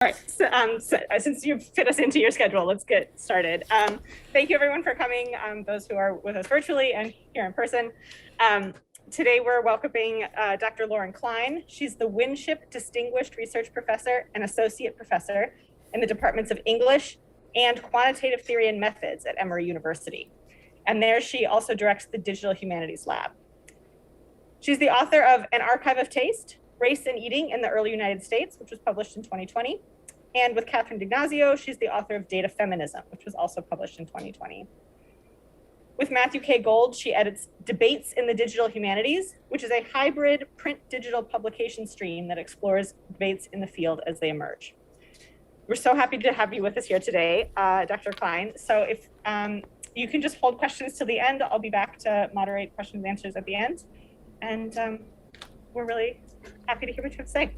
All right, since you've fit us into your schedule, let's get started. Thank you everyone for coming, those who are with us virtually and here in person. Today we're welcoming Dr. Lauren Klein. She's the Winship Distinguished Research Professor and Associate Professor in the Departments of English and Quantitative Theory and Methods at Emory University. And there she also directs the Digital Humanities Lab. She's the author of An Archive of Taste, Race and Eating in the Early United States, which was published in 2020. And with Catherine D'Ignazio, she's the author of Data Feminism, which was also published in 2020. With Matthew K. Gold, she edits Debates in the Digital Humanities, which is a hybrid print-digital publication stream that explores debates in the field as they emerge. We're so happy to have you with us here today, Dr. Klein. So if you can just hold questions till the end, I'll be back to moderate questions and answers at the end. And we're really happy to hear what you have to say.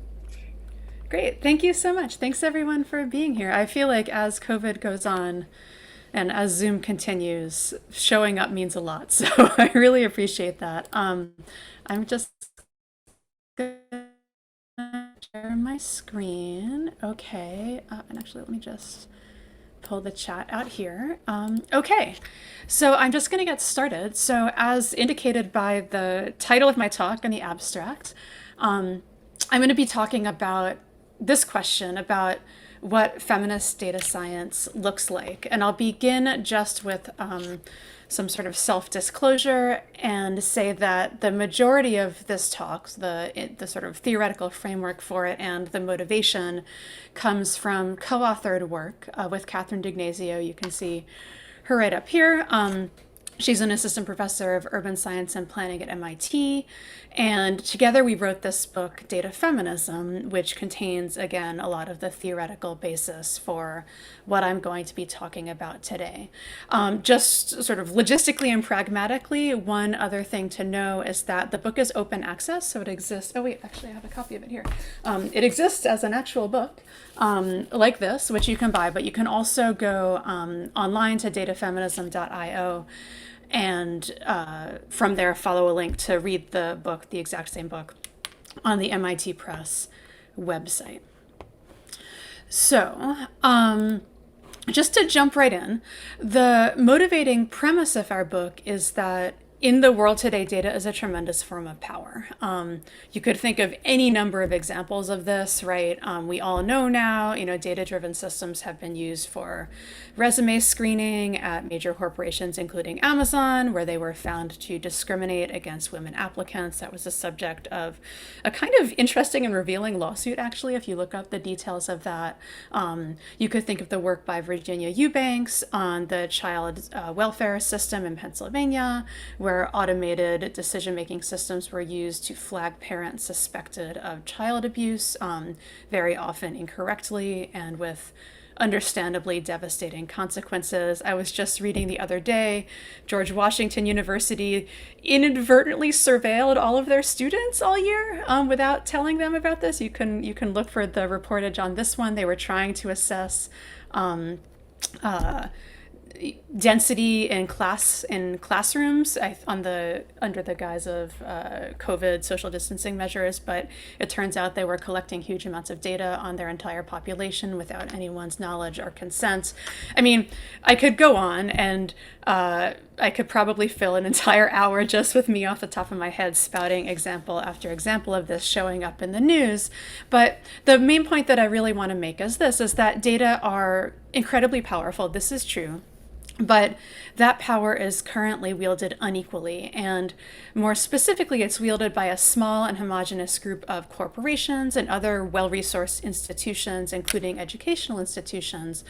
Great. Thank you so much. Thanks everyone for being here. I feel like as COVID goes on and as Zoom continues, showing up means a lot. So I really appreciate that. I'm just going to share my screen. Okay. And actually, let me just pull the chat out here. Okay, so I'm just going to get started. So as indicated by the title of my talk and the abstract, I'm going to be talking about this question about what feminist data science looks like. And I'll begin just with some sort of self-disclosure and say that the majority of this talk, the sort of theoretical framework for it and the motivation comes from co-authored work with Catherine D'Ignazio. You can see her right up here. She's an assistant professor of urban science and planning at MIT. And together we wrote this book, Data Feminism, which contains, again, a lot of the theoretical basis for what I'm going to be talking about today. Just sort of logistically and pragmatically, one other thing to know is that the book is open access. So it exists. Oh, wait, actually, I have a copy of it here. It exists as an actual book like this, which you can buy, but you can also go online to datafeminism.io. And from there, follow a link to read the book, the exact same book, on the MIT Press website. So just to jump right in, the motivating premise of our book is that in the world today, data is a tremendous form of power. You could think of any number of examples of this, right? We all know now, data-driven systems have been used for resume screening at major corporations, including Amazon, where they were found to discriminate against women applicants. That was the subject of a kind of interesting and revealing lawsuit, actually, if you look up the details of that. You could think of the work by Virginia Eubanks on the child welfare system in Pennsylvania, where automated decision-making systems were used to flag parents suspected of child abuse, very often incorrectly and with understandably devastating consequences. I was just reading the other day, George Washington University inadvertently surveilled all of their students all year without telling them about this. You can look for the reportage on this one. They were trying to assess density in classrooms under the guise of COVID social distancing measures, but it turns out they were collecting huge amounts of data on their entire population without anyone's knowledge or consent. I mean, I could go on, and I could probably fill an entire hour just with me off the top of my head spouting example after example of this showing up in the news. But the main point that I really want to make is this, is that data are incredibly powerful. This is true. But that power is currently wielded unequally, and more specifically, it's wielded by a small and homogenous group of corporations and other well-resourced institutions, including educational institutions.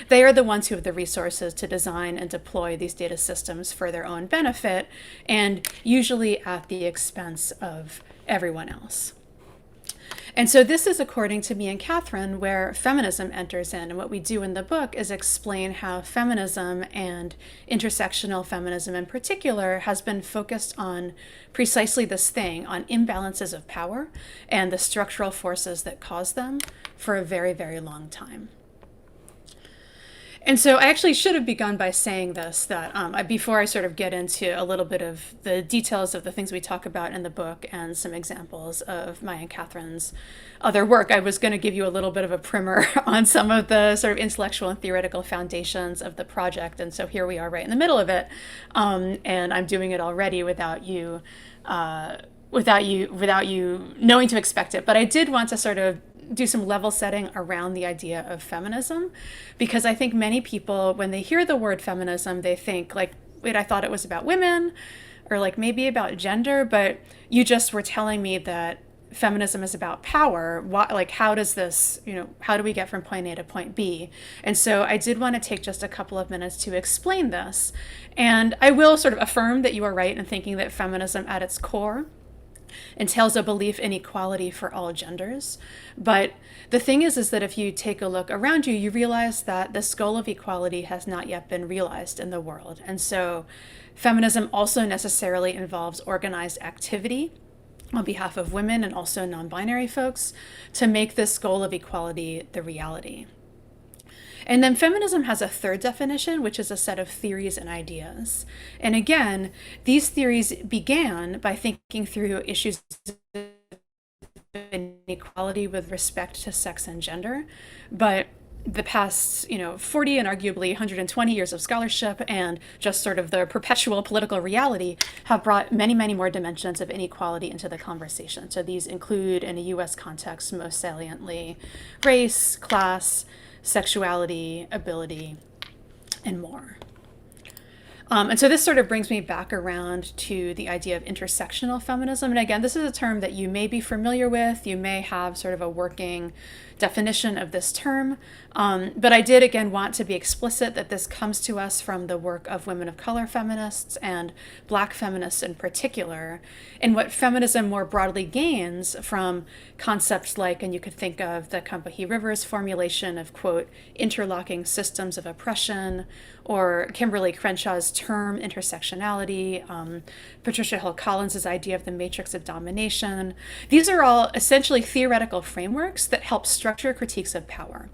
They are the ones who have the resources to design and deploy these data systems for their own benefit, and usually at the expense of everyone else. And so this is, according to me and Catherine, where feminism enters in. And what we do in the book is explain how feminism, and intersectional feminism in particular, has been focused on precisely this thing, on imbalances of power and the structural forces that cause them for a very, very long time. And so I actually should have begun by saying this, that before I sort of get into a little bit of the details of the things we talk about in the book and some examples of my and Catherine's other work, I was going to give you a little bit of a primer on some of the sort of intellectual and theoretical foundations of the project. And so here we are right in the middle of it. And I'm doing it already without you knowing to expect it. But I did want to sort of do some level setting around the idea of feminism, because I think many people, when they hear the word feminism, they think like, wait, I thought it was about women, or like maybe about gender, but you just were telling me that feminism is about power. Why, like, how does this, how do we get from point A to point B? And so I did want to take just a couple of minutes to explain this. And I will sort of affirm that you are right in thinking that feminism at its core entails a belief in equality for all genders. But the thing is that if you take a look around you, you realize that this goal of equality has not yet been realized in the world. And so feminism also necessarily involves organized activity on behalf of women and also non-binary folks to make this goal of equality the reality. And then feminism has a third definition, which is a set of theories and ideas. And again, these theories began by thinking through issues of inequality with respect to sex and gender. But the past, 40 and arguably 120 years of scholarship and just sort of the perpetual political reality have brought many, many more dimensions of inequality into the conversation. So these include, in a US context, most saliently, race, class, sexuality, ability, and more. And so this sort of brings me back around to the idea of intersectional feminism. And again, this is a term that you may be familiar with. You may have sort of a working definition of this term. But I did, again, want to be explicit that this comes to us from the work of women of color feminists and Black feminists in particular, and what feminism more broadly gains from concepts like, and you could think of the Kampahee Rivers formulation of, quote, interlocking systems of oppression, or Kimberly Crenshaw's term intersectionality, Patricia Hill Collins's idea of the matrix of domination. These are all essentially theoretical frameworks that help structure critiques of power.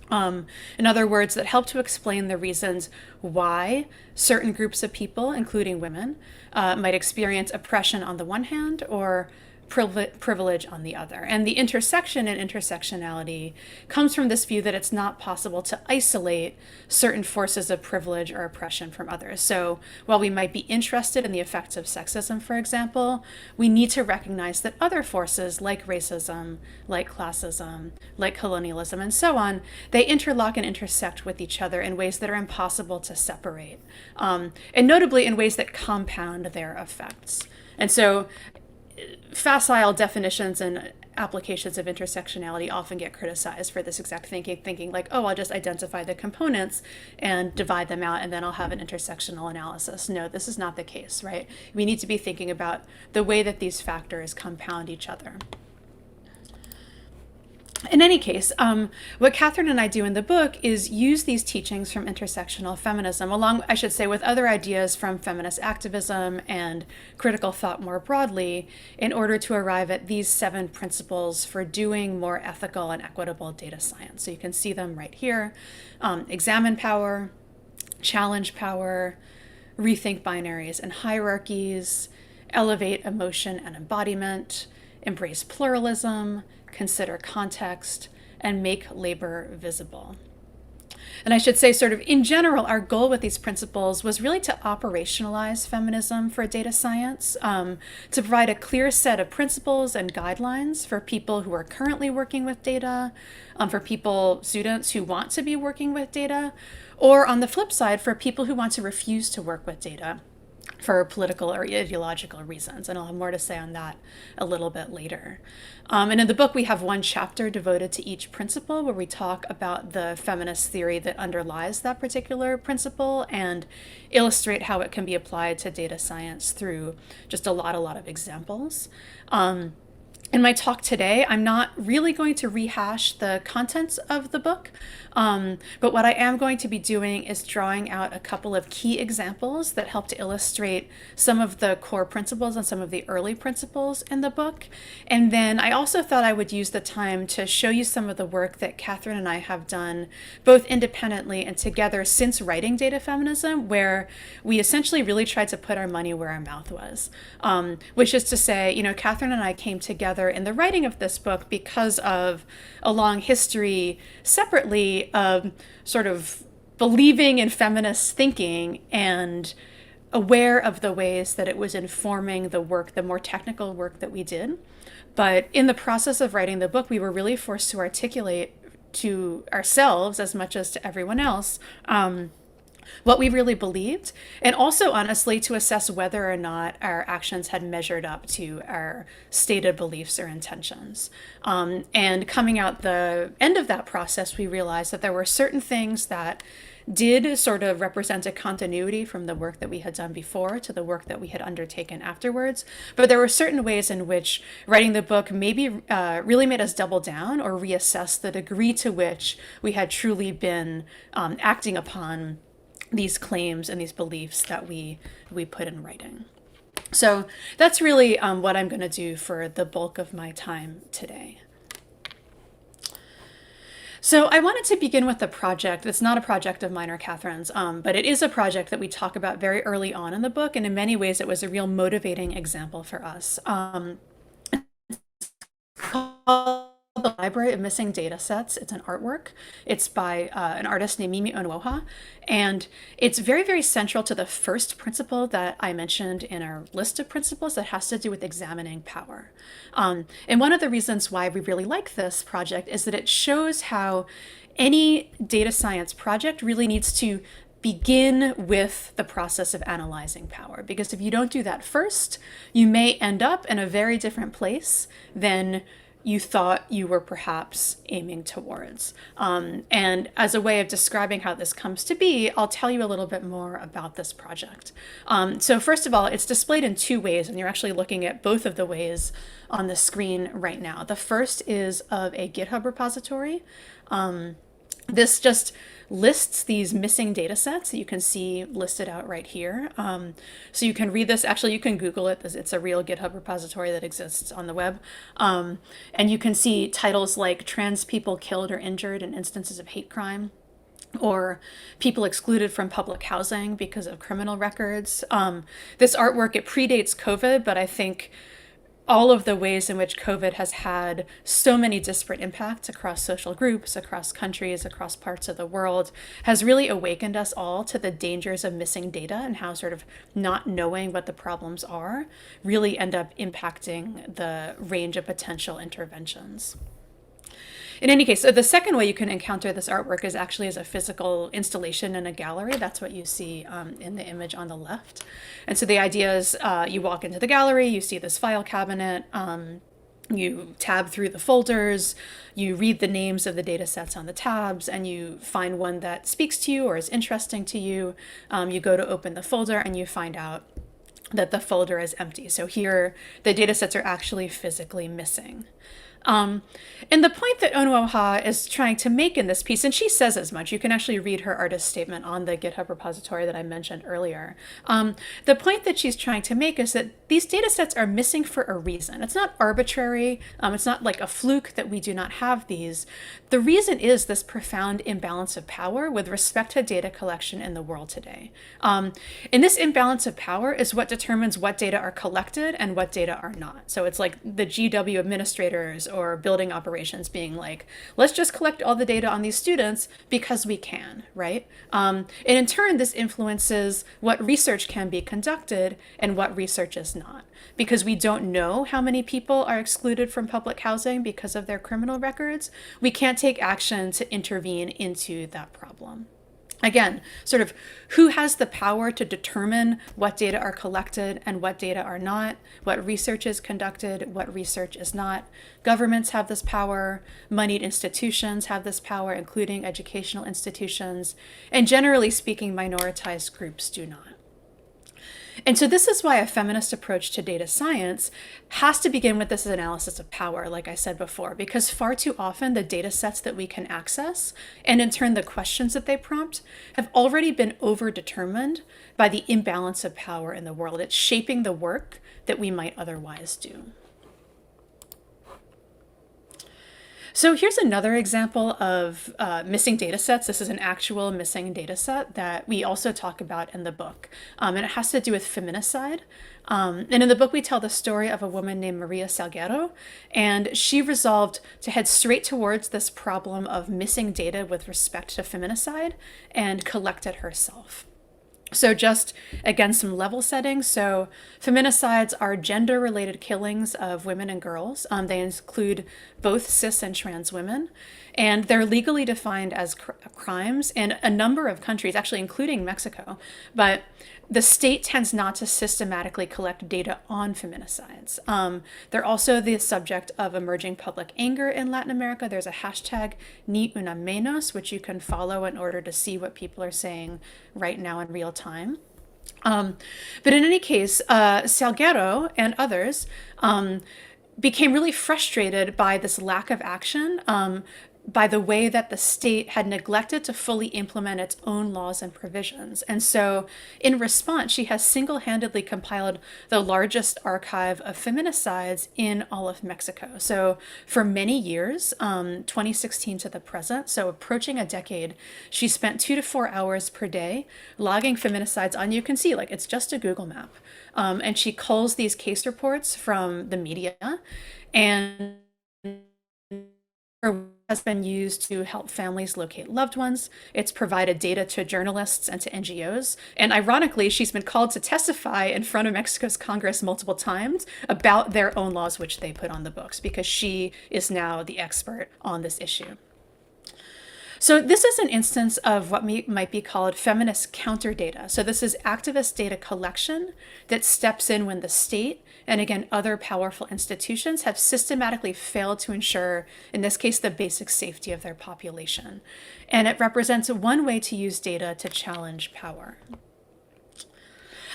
In other words, that help to explain the reasons why certain groups of people, including women, might experience oppression on the one hand or privilege on the other. And the intersection and intersectionality comes from this view that it's not possible to isolate certain forces of privilege or oppression from others. So while we might be interested in the effects of sexism, for example, we need to recognize that other forces like racism, like classism, like colonialism, and so on, they interlock and intersect with each other in ways that are impossible to separate, and notably in ways that compound their effects. And so facile definitions and applications of intersectionality often get criticized for this exact thinking like, oh, I'll just identify the components and divide them out, and then I'll have an intersectional analysis. No, this is not the case, right? We need to be thinking about the way that these factors compound each other. In any case, what Catherine and I do in the book is use these teachings from intersectional feminism, along, I should say, with other ideas from feminist activism and critical thought more broadly, in order to arrive at these 7 principles for doing more ethical and equitable data science. So you can see them right here. Examine power, challenge power, rethink binaries and hierarchies, elevate emotion and embodiment, embrace pluralism, consider context, and make labor visible. And I should say, sort of in general, our goal with these principles was really to operationalize feminism for data science, to provide a clear set of principles and guidelines for people who are currently working with data, for students who want to be working with data, or on the flip side, for people who want to refuse to work with data for political or ideological reasons. And I'll have more to say on that a little bit later. And in the book, we have one chapter devoted to each principle where we talk about the feminist theory that underlies that particular principle and illustrate how it can be applied to data science through just a lot of examples. In my talk today, I'm not really going to rehash the contents of the book, but what I am going to be doing is drawing out a couple of key examples that help to illustrate some of the core principles and some of the early principles in the book. And then I also thought I would use the time to show you some of the work that Catherine and I have done, both independently and together since writing Data Feminism, where we essentially really tried to put our money where our mouth was. Which is to say, Catherine and I came together in the writing of this book because of a long history separately of sort of believing in feminist thinking and aware of the ways that it was informing the work, the more technical work that we did. But in the process of writing the book, we were really forced to articulate to ourselves as much as to everyone else what we really believed, and also honestly to assess whether or not our actions had measured up to our stated beliefs or intentions. And coming out the end of that process, we realized that there were certain things that did sort of represent a continuity from the work that we had done before to the work that we had undertaken afterwards. But there were certain ways in which writing the book maybe really made us double down or reassess the degree to which we had truly been acting upon these claims and these beliefs that we put in writing. So that's really what I'm going to do for the bulk of my time today. So I wanted to begin with a project. It's not a project of mine or Catherine's, but it is a project that we talk about very early on in the book, and in many ways it was a real motivating example for us. The Library of Missing Data Sets. It's an artwork. It's by an artist named Mimi Onwoha, and it's very, very central to the first principle that I mentioned in our list of principles that has to do with examining power. And one of the reasons why we really like this project is that it shows how any data science project really needs to begin with the process of analyzing power. Because if you don't do that first, you may end up in a very different place than you thought you were perhaps aiming towards. And as a way of describing how this comes to be, I'll tell you a little bit more about this project. So first of all, it's displayed in two ways, and you're actually looking at both of the ways on the screen right now. The first is of a GitHub repository. This just lists these missing data sets that you can see listed out right here. So you can read this. Actually, you can Google it. It's a real GitHub repository that exists on the web. And you can see titles like trans people killed or injured in instances of hate crime, or people excluded from public housing because of criminal records. This artwork, it predates COVID, but I think all of the ways in which COVID has had so many disparate impacts across social groups, across countries, across parts of the world, has really awakened us all to the dangers of missing data and how sort of not knowing what the problems are really end up impacting the range of potential interventions. In any case, so the second way you can encounter this artwork is actually as a physical installation in a gallery. That's what you see in the image on the left. And so the idea is you walk into the gallery, you see this file cabinet, you tab through the folders, you read the names of the data sets on the tabs, and you find one that speaks to you or is interesting to you. You go to open the folder and you find out that the folder is empty. So here, the data sets are actually physically missing. And the point that Onwoha is trying to make in this piece, and she says as much, you can actually read her artist statement on the GitHub repository that I mentioned earlier. The point that she's trying to make is that these data sets are missing for a reason. It's not arbitrary. It's not like a fluke that we do not have these. The reason is this profound imbalance of power with respect to data collection in the world today. And this imbalance of power is what determines what data are collected and what data are not. So it's like the GW administrators or building operations being like, let's just collect all the data on these students because we can, right? And in turn, this influences what research can be conducted and what research is not. Because we don't know how many people are excluded from public housing because of their criminal records, we can't take action to intervene into that problem. Again, sort of who has the power to determine what data are collected and what data are not, what research is conducted, what research is not. Governments have this power, moneyed institutions have this power, including educational institutions, and generally speaking, minoritized groups do not. And so this is why a feminist approach to data science has to begin with this analysis of power, like I said before, because far too often the data sets that we can access, and in turn the questions that they prompt, have already been overdetermined by the imbalance of power in the world. It's shaping the work that we might otherwise do. So here's another example of missing data sets. This is an actual missing data set that we also talk about in the book. And it has to do with feminicide. And in the book, we tell the story of a woman named Maria Salguero. And she resolved to head straight towards this problem of missing data with respect to feminicide and collect it herself. So just, again, some level setting. So feminicides are gender-related killings of women and girls. They include both cis and trans women. And they're legally defined as crimes in a number of countries, actually including Mexico. But the state tends not to systematically collect data on feminicides. They're also the subject of emerging public anger in Latin America. There's a hashtag Ni Una Menos, which you can follow in order to see what people are saying right now in real time. But in any case, Salguero and others became really frustrated by this lack of action, by the way that the state had neglected to fully implement its own laws and provisions. And so in response, she has single-handedly compiled the largest archive of feminicides in all of Mexico. So for many years, 2016 to the present, so approaching a decade, she spent 2 to 4 hours per day logging feminicides on, you can see, like, it's just a Google map. And she culls these case reports from the media, and has been used to help families locate loved ones. It's provided data to journalists and to NGOs. And ironically, she's been called to testify in front of Mexico's Congress multiple times about their own laws, which they put on the books, because she is now the expert on this issue. So this is an instance of what might be called feminist counter data. So this is activist data collection that steps in when the state, and again, other powerful institutions, have systematically failed to ensure, in this case, the basic safety of their population. And it represents one way to use data to challenge power.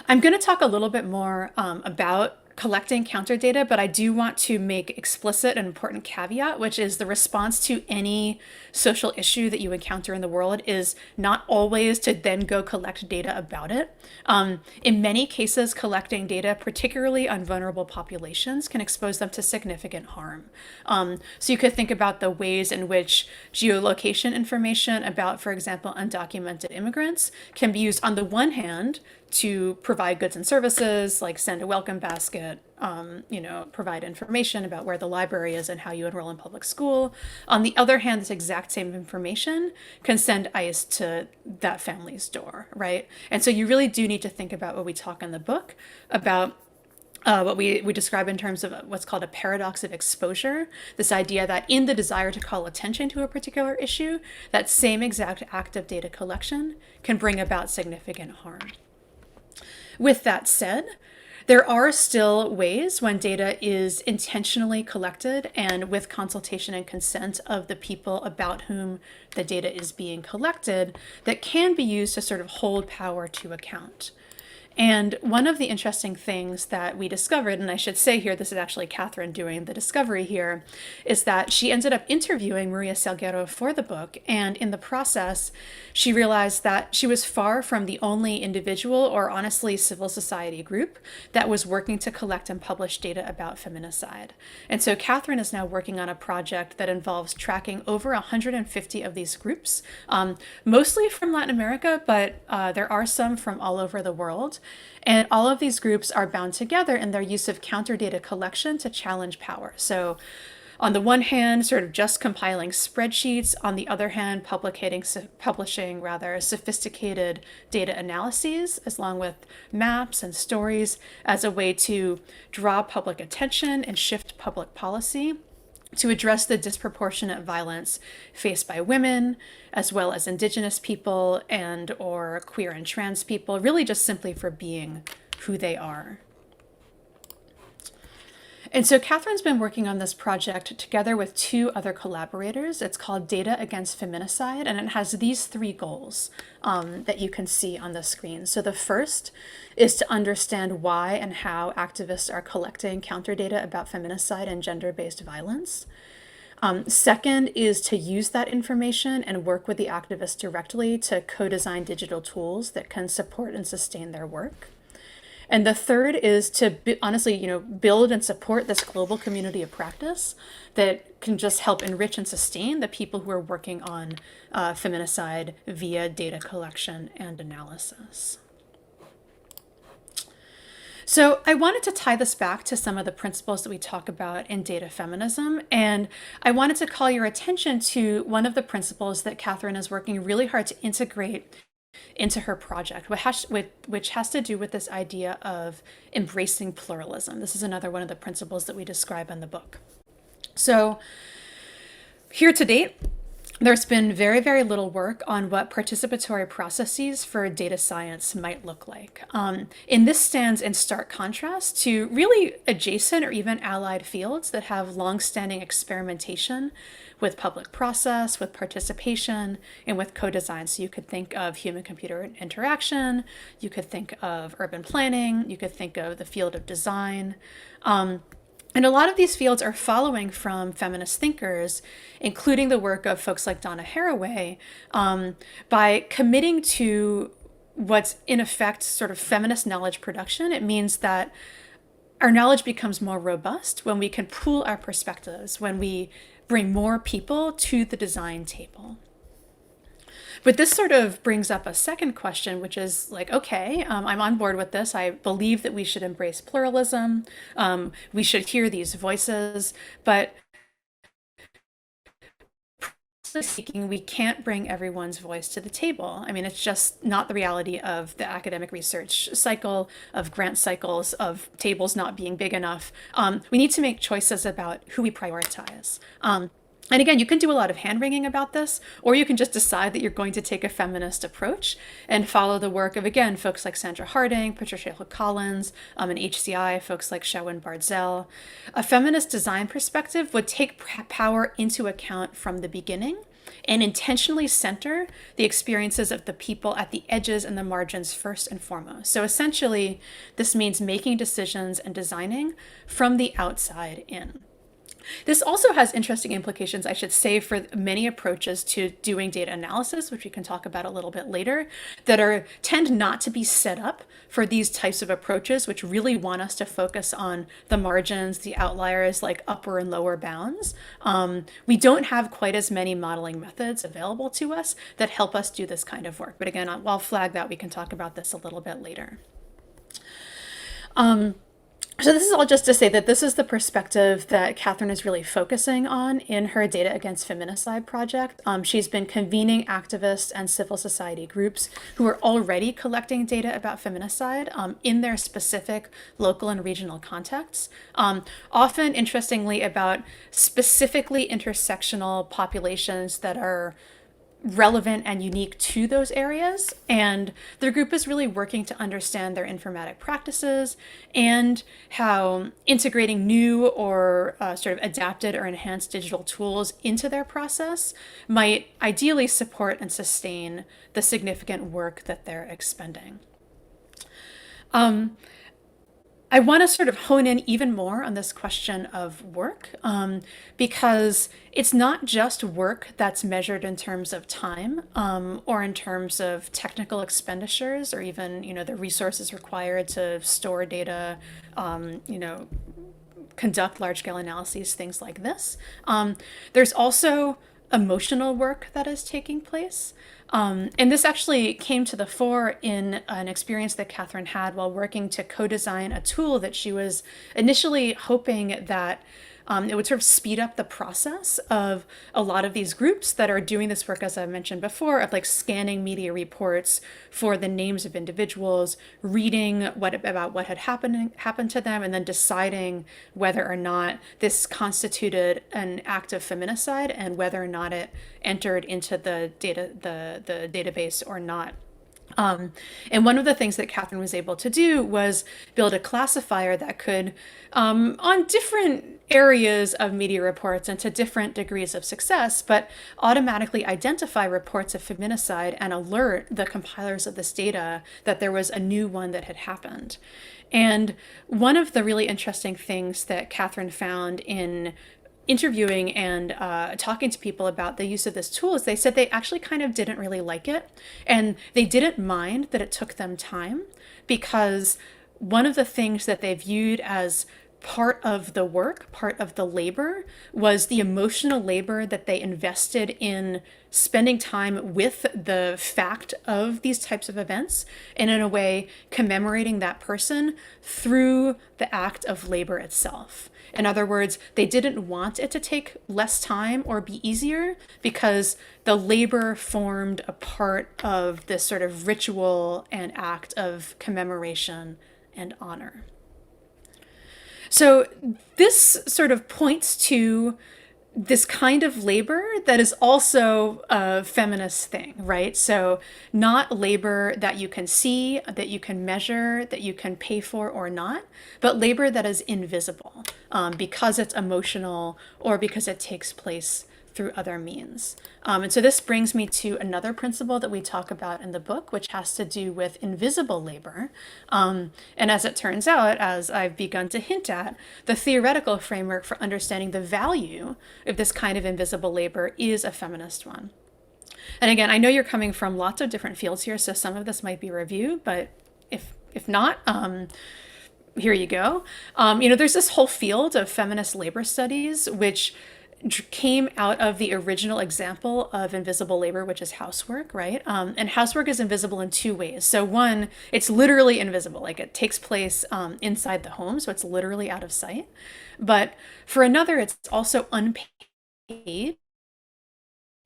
I'm going to talk a little bit more about collecting counter data, but I do want to make explicit an important caveat, which is the response to any social issue that you encounter in the world is not always to then go collect data about it. In many cases, collecting data, particularly on vulnerable populations, can expose them to significant harm. So you could think about the ways in which geolocation information about, for example, undocumented immigrants can be used on the one hand to provide goods and services, like send a welcome basket, provide information about where the library is and how you enroll in public school. On the other hand, this exact same information can send ICE to that family's door, right? And so you really do need to think about what we talk in the book about what we describe in terms of what's called a paradox of exposure, this idea that in the desire to call attention to a particular issue, that same exact act of data collection can bring about significant harm. With that said, there are still ways when data is intentionally collected and with consultation and consent of the people about whom the data is being collected that can be used to sort of hold power to account. And one of the interesting things that we discovered, and I should say here, this is actually Catherine doing the discovery here, is that she ended up interviewing Maria Salguero for the book. And in the process, she realized that she was far from the only individual or honestly civil society group that was working to collect and publish data about feminicide. And so Catherine is now working on a project that involves tracking over 150 of these groups, mostly from Latin America, but there are some from all over the world. And all of these groups are bound together in their use of counter data collection to challenge power. So on the one hand, sort of just compiling spreadsheets, on the other hand, publishing sophisticated data analyses, along with maps and stories as a way to draw public attention and shift public policy to address the disproportionate violence faced by women, as well as Indigenous people and or queer and trans people, really just simply for being who they are. And so Catherine's been working on this project together with two other collaborators. It's called Data Against Feminicide, and it has these three goals that you can see on the screen. So the first is to understand why and how activists are collecting counter data about feminicide and gender-based violence. Second is to use that information and work with the activists directly to co-design digital tools that can support and sustain their work. And the third is to honestly, build and support this global community of practice that can just help enrich and sustain the people who are working on feminicide via data collection and analysis. So I wanted to tie this back to some of the principles that we talk about in data feminism. And I wanted to call your attention to one of the principles that Catherine is working really hard to integrate into her project, which has to do with this idea of embracing pluralism. This is another one of the principles that we describe in the book. So here to date, there's been very, very little work on what participatory processes for data science might look like. And this stands in stark contrast to really adjacent or even allied fields that have longstanding experimentation with public process, with participation, and with co-design. So you could think of human-computer interaction, you could think of urban planning, you could think of the field of design. And a lot of these fields are following from feminist thinkers, including the work of folks like Donna Haraway, by committing to what's in effect sort of feminist knowledge production. It means that our knowledge becomes more robust when we can pool our perspectives, when we bring more people to the design table. But this sort of brings up a second question, which is like, okay, I'm on board with this. I believe that we should embrace pluralism. We should hear these voices, but speaking, we can't bring everyone's voice to the table. I mean, it's just not the reality of the academic research cycle, of grant cycles, of tables not being big enough. We need to make choices about who we prioritize. And again, you can do a lot of hand-wringing about this, or you can just decide that you're going to take a feminist approach and follow the work of, again, folks like Sandra Harding, Patricia Hill Collins, and HCI, folks like Shawin Bardzell. A feminist design perspective would take power into account from the beginning and intentionally center the experiences of the people at the edges and the margins first and foremost. So essentially, this means making decisions and designing from the outside in. This also has interesting implications, I should say, for many approaches to doing data analysis, which we can talk about a little bit later, that tend not to be set up for these types of approaches, which really want us to focus on the margins, the outliers, like upper and lower bounds. We don't have quite as many modeling methods available to us that help us do this kind of work. But again, I'll flag that. We can talk about this a little bit later. So this is all just to say that this is the perspective that Catherine is really focusing on in her Data Against Feminicide project. She's been convening activists and civil society groups who are already collecting data about feminicide in their specific local and regional contexts, often, interestingly, about specifically intersectional populations that are relevant and unique to those areas. And the group is really working to understand their informatic practices and how integrating new or sort of adapted or enhanced digital tools into their process might ideally support and sustain the significant work that they're expending. I want to sort of hone in even more on this question of work, because it's not just work that's measured in terms of time or in terms of technical expenditures or even, the resources required to store data, conduct large-scale analyses, things like this. There's also emotional work that is taking place. And this actually came to the fore in an experience that Catherine had while working to co-design a tool that she was initially hoping that it would sort of speed up the process of a lot of these groups that are doing this work, as I mentioned before, of like scanning media reports for the names of individuals, reading about what had happened to them, and then deciding whether or not this constituted an act of feminicide and whether or not it entered into the database or not. And one of the things that Catherine was able to do was build a classifier that could, on different areas of media reports and to different degrees of success, but automatically identify reports of feminicide and alert the compilers of this data that there was a new one that had happened. And one of the really interesting things that Catherine found in interviewing and talking to people about the use of this tool is they said they actually kind of didn't really like it. And they didn't mind that it took them time, because one of the things that they viewed as part of the work, part of the labor, was the emotional labor that they invested in spending time with the fact of these types of events, and in a way commemorating that person through the act of labor itself. In other words, they didn't want it to take less time or be easier, because the labor formed a part of this sort of ritual and act of commemoration and honor. So this sort of points to this kind of labor that is also a feminist thing, right? So not labor that you can see, that you can measure, that you can pay for or not, but labor that is invisible, because it's emotional or because it takes place through other means. And so this brings me to another principle that we talk about in the book, which has to do with invisible labor. And as it turns out, as I've begun to hint at, the theoretical framework for understanding the value of this kind of invisible labor is a feminist one. And again, I know you're coming from lots of different fields here, so some of this might be review, but if not, here you go. There's this whole field of feminist labor studies, which came out of the original example of invisible labor, which is housework, right? And housework is invisible in two ways. So one, it's literally invisible, like it takes place inside the home, so it's literally out of sight. But for another, it's also unpaid,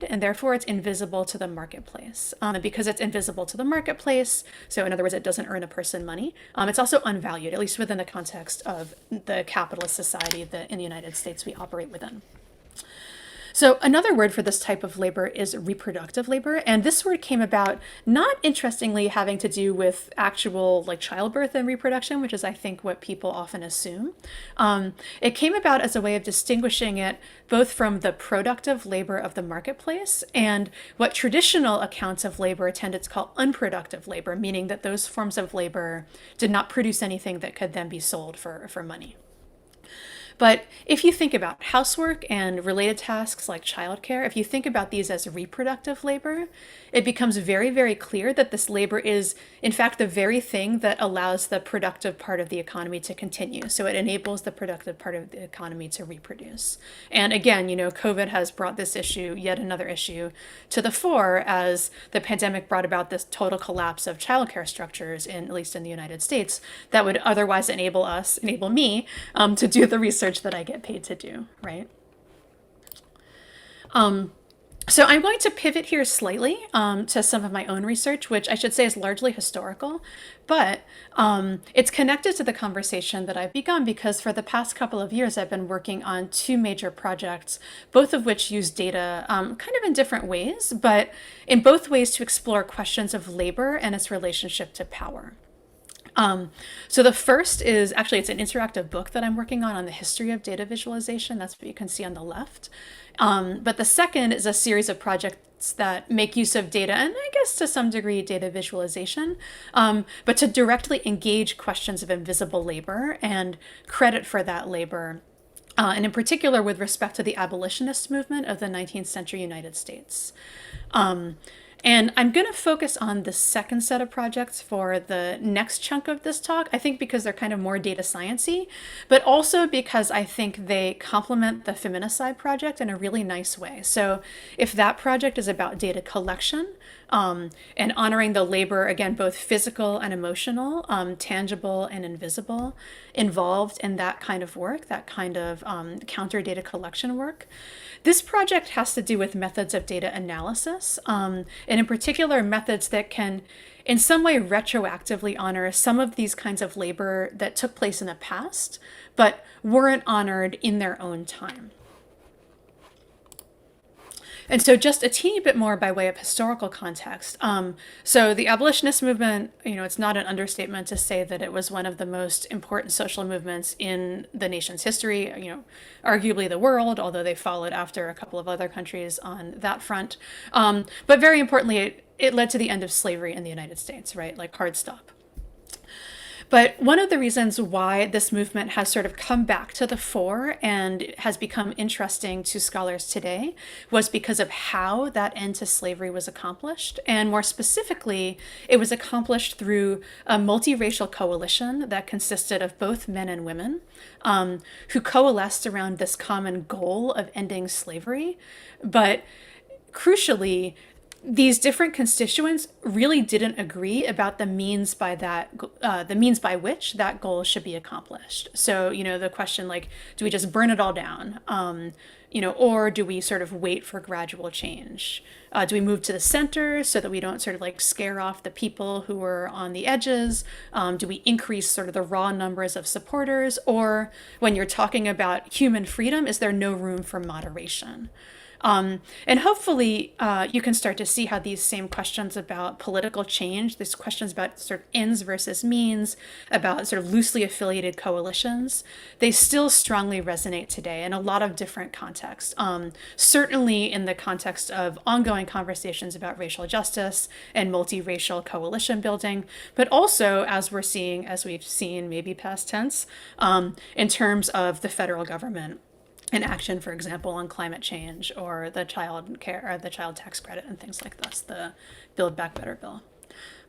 and therefore it's invisible to the marketplace. And because it's invisible to the marketplace, so in other words, it doesn't earn a person money, it's also unvalued, at least within the context of the capitalist society that in the United States we operate within. So another word for this type of labor is reproductive labor. And this word came about, not interestingly having to do with actual like childbirth and reproduction, which is I think what people often assume. It came about as a way of distinguishing it both from the productive labor of the marketplace and what traditional accounts of labor tended to call unproductive labor, meaning that those forms of labor did not produce anything that could then be sold for money. But if you think about housework and related tasks like childcare, if you think about these as reproductive labor, it becomes very, very clear that this labor is, in fact, the very thing that allows the productive part of the economy to continue. So it enables the productive part of the economy to reproduce. And again, COVID has brought this issue, yet another issue, to the fore as the pandemic brought about this total collapse of childcare structures, at least in the United States, that would otherwise enable me, to do the research that I get paid to do, right? So I'm going to pivot here slightly to some of my own research, which I should say is largely historical, but it's connected to the conversation that I've begun because for the past couple of years, I've been working on two major projects, both of which use data kind of in different ways, but in both ways to explore questions of labor and its relationship to power. So the first is actually, it's an interactive book that I'm working on the history of data visualization. That's what you can see on the left. But the second is a series of projects that make use of data and I guess to some degree data visualization, but to directly engage questions of invisible labor and credit for that labor. And in particular with respect to the abolitionist movement of the 19th century United States. And I'm going to focus on the second set of projects for the next chunk of this talk, I think because they're kind of more data science-y, but also because I think they complement the Feminicide project in a really nice way. So if that project is about data collection and honoring the labor, again, both physical and emotional, tangible and invisible, involved in that kind of work, that kind of counter data collection work. This project has to do with methods of data analysis, and in particular methods that can in some way retroactively honor some of these kinds of labor that took place in the past, but weren't honored in their own time. And so, just a teeny bit more by way of historical context. So, the abolitionist movement, it's not an understatement to say that it was one of the most important social movements in the nation's history, arguably the world, although they followed after a couple of other countries on that front. But very importantly, it led to the end of slavery in the United States, right? Like, hard stop. But one of the reasons why this movement has sort of come back to the fore and has become interesting to scholars today was because of how that end to slavery was accomplished. And more specifically, it was accomplished through a multiracial coalition that consisted of both men and women who coalesced around this common goal of ending slavery. But crucially, these different constituents really didn't agree about the means by which that goal should be accomplished. So, the question like, do we just burn it all down? Or do we sort of wait for gradual change? Do we move to the center so that we don't sort of like scare off the people who are on the edges? Do we increase sort of the raw numbers of supporters? Or when you're talking about human freedom, is there no room for moderation? And hopefully you can start to see how these same questions about political change, these questions about sort of ends versus means, about sort of loosely affiliated coalitions, they still strongly resonate today in a lot of different contexts. Certainly in the context of ongoing conversations about racial justice and multiracial coalition building, but also as we've seen, maybe past tense, in terms of the federal government in action, for example, on climate change or the child care or the child tax credit and things like this, the Build Back Better bill.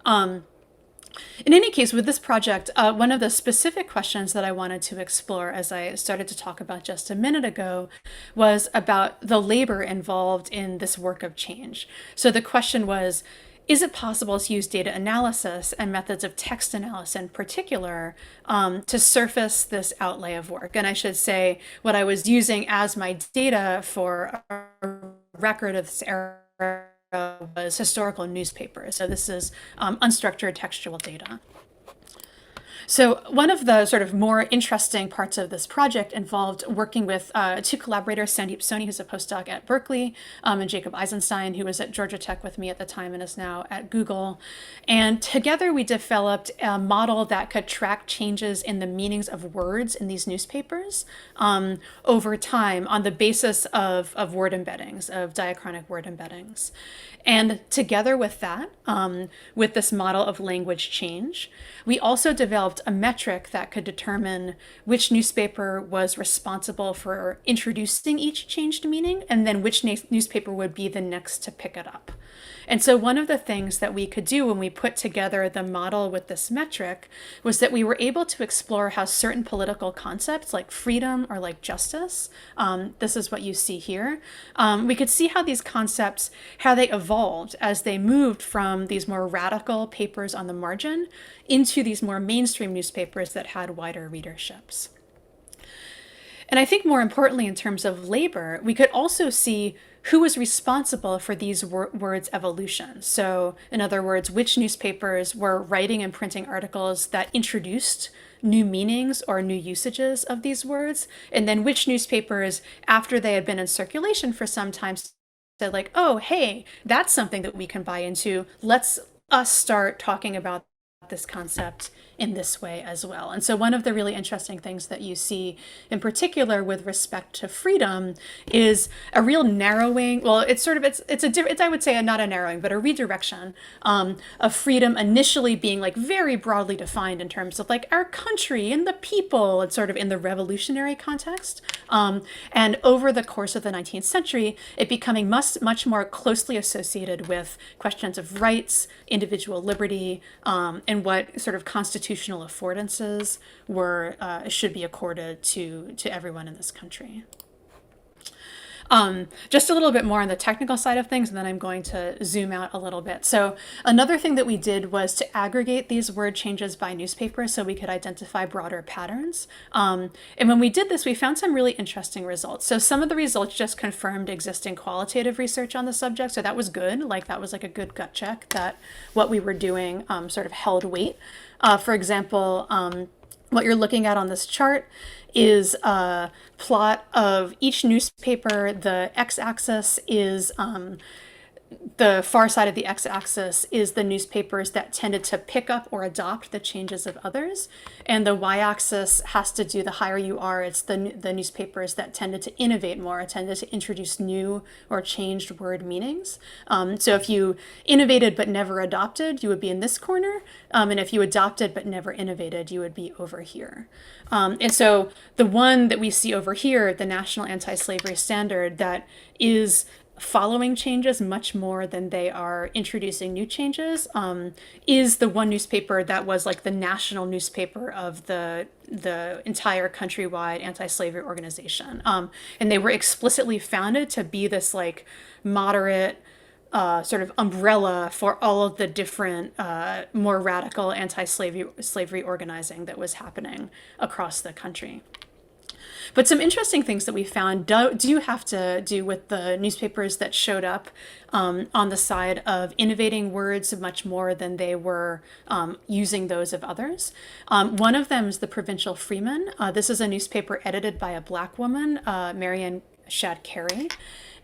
In any case, with this project, one of the specific questions that I wanted to explore as I started to talk about just a minute ago was about the labor involved in this work of change. So the question was, is it possible to use data analysis and methods of text analysis in particular to surface this outlay of work? And I should say what I was using as my data for a record of this era was historical newspapers. So this is unstructured textual data. So one of the sort of more interesting parts of this project involved working with two collaborators, Sandeep Soni, who's a postdoc at Berkeley, and Jacob Eisenstein, who was at Georgia Tech with me at the time and is now at Google. And together we developed a model that could track changes in the meanings of words in these newspapers over time on the basis of word embeddings, of diachronic word embeddings. And together with that, with this model of language change, we also developed a metric that could determine which newspaper was responsible for introducing each changed meaning, and then which newspaper would be the next to pick it up. And so one of the things that we could do when we put together the model with this metric was that we were able to explore how certain political concepts like freedom or like justice, this is what you see here, we could see how these concepts, how they evolved as they moved from these more radical papers on the margin into these more mainstream newspapers that had wider readerships. And I think more importantly, in terms of labor, we could also see who was responsible for these words' evolution. So, in other words, which newspapers were writing and printing articles that introduced new meanings or new usages of these words, and then which newspapers, after they had been in circulation for some time, said like, oh, hey, that's something that we can buy into. Let's us start talking about this concept in this way as well. And so one of the really interesting things that you see in particular with respect to freedom is a real narrowing, well, it's I would say not a narrowing, but a redirection of freedom initially being like very broadly defined in terms of like our country and the people and sort of in the revolutionary context. And over the course of the 19th century, it becoming much more closely associated with questions of rights, individual liberty, and what sort of constitutional affordances should be accorded to everyone in this country. Just a little bit more on the technical side of things, and then I'm going to zoom out a little bit. So another thing that we did was to aggregate these word changes by newspaper so we could identify broader patterns. And when we did this, we found some really interesting results. So some of the results just confirmed existing qualitative research on the subject. So that was good. Like that was like a good gut check that what we were doing sort of held weight. For example, What you're looking at on this chart is a plot of each newspaper. The x-axis is the far side of the x-axis is the newspapers that tended to pick up or adopt the changes of others, and the y-axis has to do, the higher you are, it's the newspapers that tended to innovate more, tended to introduce new or changed word meanings. So if you innovated but never adopted, you would be in this corner, and if you adopted but never innovated, you would be over here. And so the one that we see over here, the National Anti-Slavery Standard, that is following changes much more than they are introducing new changes, is the one newspaper that was like the national newspaper of the entire countrywide anti-slavery organization. And they were explicitly founded to be this like moderate sort of umbrella for all of the different more radical anti-slavery organizing that was happening across the country. But some interesting things that we found do have to do with the newspapers that showed up on the side of innovating words much more than they were using those of others. One of them is the Provincial Freeman. This is a newspaper edited by a Black woman, Marianne Shad Carey.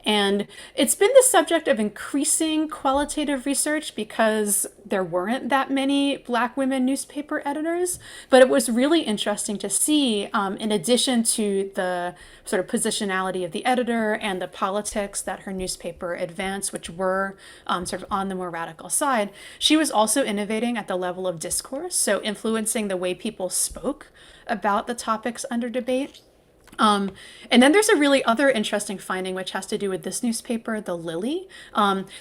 And it's been the subject of increasing qualitative research because there weren't that many Black women newspaper editors. But it was really interesting to see, in addition to the sort of positionality of the editor and the politics that her newspaper advanced, which were sort of on the more radical side, she was also innovating at the level of discourse, so influencing the way people spoke about the topics under debate. And then there's a really other interesting finding, which has to do with this newspaper, the Lily.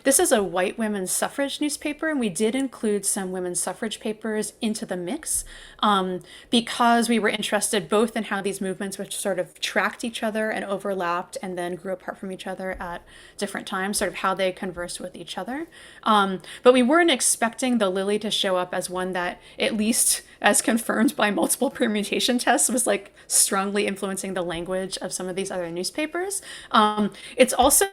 This is a white women's suffrage newspaper, and we did include some women's suffrage papers into the mix because we were interested both in how these movements, which sort of tracked each other and overlapped and then grew apart from each other at different times, sort of how they conversed with each other. But we weren't expecting the Lily to show up as one that, at least as confirmed by multiple permutation tests, was like strongly influencing the language of some of these other newspapers. It's also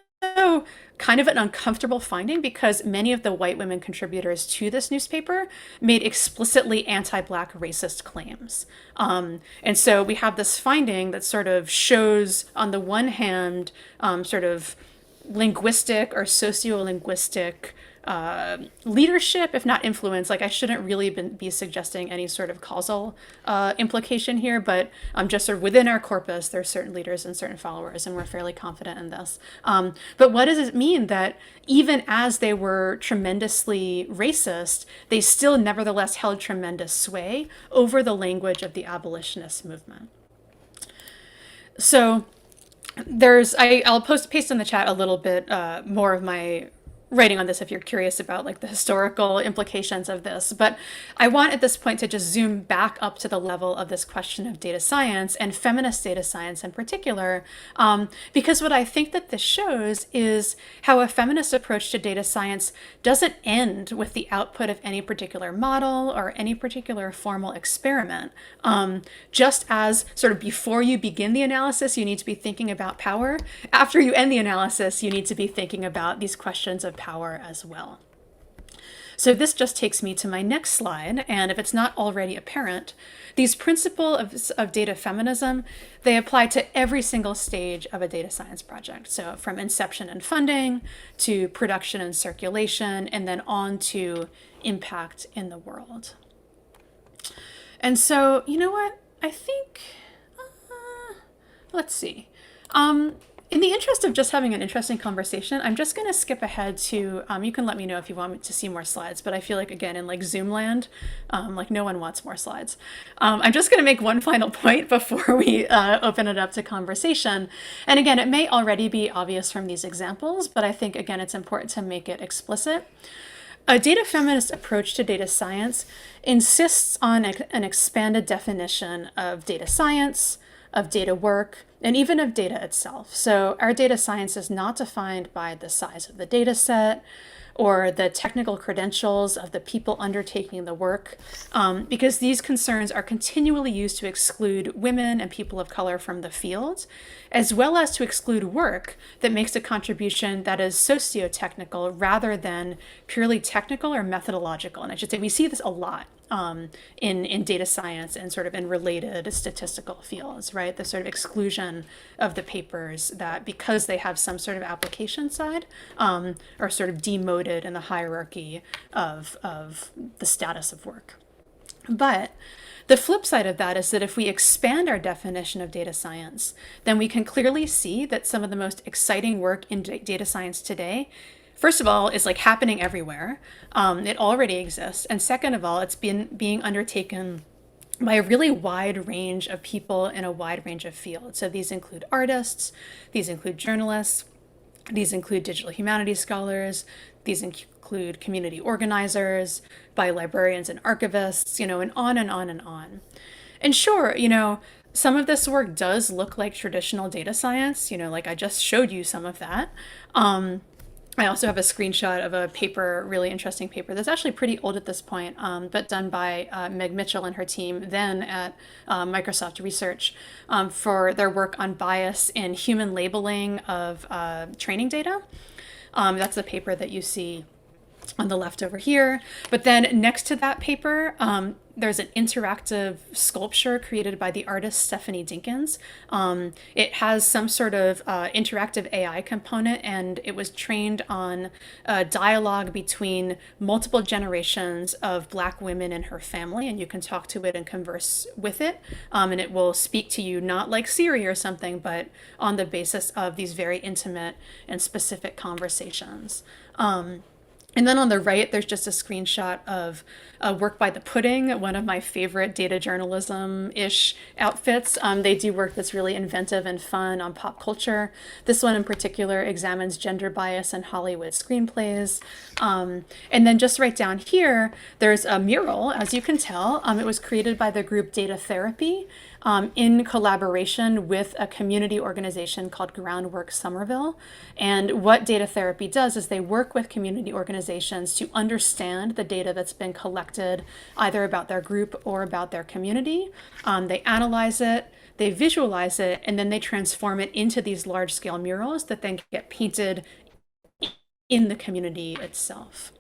kind of an uncomfortable finding because many of the white women contributors to this newspaper made explicitly anti-Black racist claims. And so we have this finding that sort of shows, on the one hand, sort of linguistic or sociolinguistic leadership, if not influence. Like, I shouldn't really be suggesting any sort of causal implication here, but just sort of within our corpus, there are certain leaders and certain followers, and we're fairly confident in this. But what does it mean that even as they were tremendously racist, they still nevertheless held tremendous sway over the language of the abolitionist movement? So I'll paste in the chat a little bit more of my writing on this if you're curious about like the historical implications of this. But I want at this point to just zoom back up to the level of this question of data science and feminist data science in particular, because what I think that this shows is how a feminist approach to data science doesn't end with the output of any particular model or any particular formal experiment. Just as sort of before you begin the analysis, you need to be thinking about power. After you end the analysis, you need to be thinking about these questions of power as well. So this just takes me to my next slide, and if it's not already apparent, these principles of data feminism, they apply to every single stage of a data science project. So from inception and funding to production and circulation, and then on to impact in the world. And so, you know what? I think, let's see. In the interest of just having an interesting conversation, I'm just going to skip ahead to, you can let me know if you want me to see more slides, but I feel like, again, in like Zoom land, like no one wants more slides. I'm just going to make one final point before we open it up to conversation. And again, it may already be obvious from these examples, but I think, again, it's important to make it explicit. A data feminist approach to data science insists on an expanded definition of data science, of data work, and even of data itself. So our data science is not defined by the size of the data set or the technical credentials of the people undertaking the work, because these concerns are continually used to exclude women and people of color from the field, as well as to exclude work that makes a contribution that is socio-technical rather than purely technical or methodological. And I should say we see this a lot in data science and sort of in related statistical fields, right? The sort of exclusion of the papers that, because they have some sort of application side, are sort of demoted in the hierarchy of the status of work. But the flip side of that is that if we expand our definition of data science, then we can clearly see that some of the most exciting work in data science today, first of all, is like happening everywhere. It already exists. And second of all, it's been being undertaken by a really wide range of people in a wide range of fields. So these include artists, these include journalists, these include digital humanities scholars, these include community organizers, by librarians and archivists, and on and on and on. And sure, some of this work does look like traditional data science, like I just showed you some of that. I also have a screenshot of a paper, really interesting paper that's actually pretty old at this point, but done by Meg Mitchell and her team then at Microsoft Research for their work on bias in human labeling of training data. That's the paper that you see on the left over here. But then next to that paper, there's an interactive sculpture created by the artist Stephanie Dinkins. It has some sort of interactive AI component, and it was trained on a dialogue between multiple generations of Black women in her family, and you can talk to it and converse with it, and it will speak to you not like Siri or something, but on the basis of these very intimate and specific conversations. And then on the right, there's just a screenshot of work by The Pudding, one of my favorite data journalism-ish outfits. They do work that's really inventive and fun on pop culture. This one in particular examines gender bias in Hollywood screenplays. And then just right down here, there's a mural, as you can tell. It was created by the group Data Therapy in collaboration with a community organization called Groundwork Somerville. And what Data Therapy does is they work with community organizations to understand the data that's been collected either about their group or about their community. They analyze it, they visualize it, and then they transform it into these large-scale murals that then get painted in the community itself.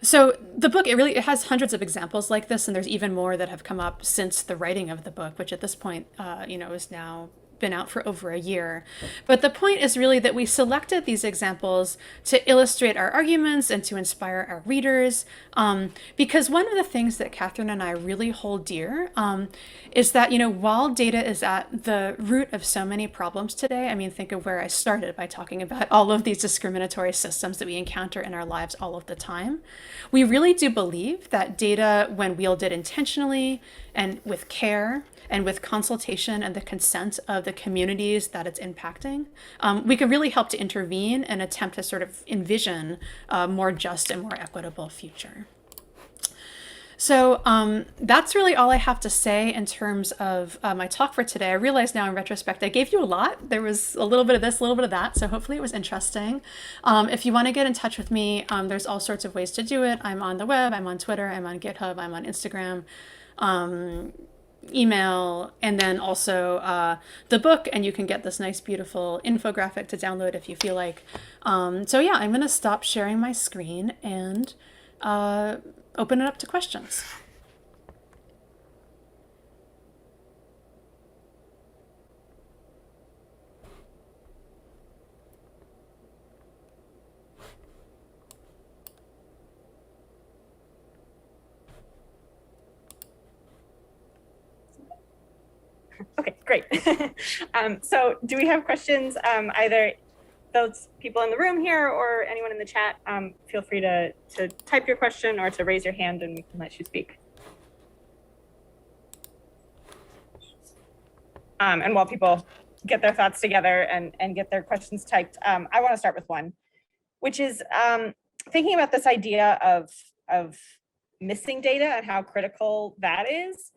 So the book, it has hundreds of examples like this, and there's even more that have come up since the writing of the book, which at this point, is now been out for over a year. But the point is really that we selected these examples to illustrate our arguments and to inspire our readers, because one of the things that Catherine and I really hold dear is that, while data is at the root of so many problems today, I mean, think of where I started by talking about all of these discriminatory systems that we encounter in our lives all of the time. We really do believe that data, when wielded intentionally and with care, and with consultation and the consent of the communities that it's impacting, we can really help to intervene and attempt to sort of envision a more just and more equitable future. So that's really all I have to say in terms of my talk for today. I realize now in retrospect, I gave you a lot. There was a little bit of this, a little bit of that. So hopefully it was interesting. If you want to get in touch with me, there's all sorts of ways to do it. I'm on the web, I'm on Twitter, I'm on GitHub, I'm on Instagram. Email, and then also the book, and you can get this nice beautiful infographic to download if you feel like. So yeah, I'm gonna stop sharing my screen and open it up to questions. Okay, great. So do we have questions, either those people in the room here or anyone in the chat? Feel free to type your question or to raise your hand and we can let you speak. And while people get their thoughts together and get their questions typed, I want to start with one, which is thinking about this idea of missing data and how critical that is.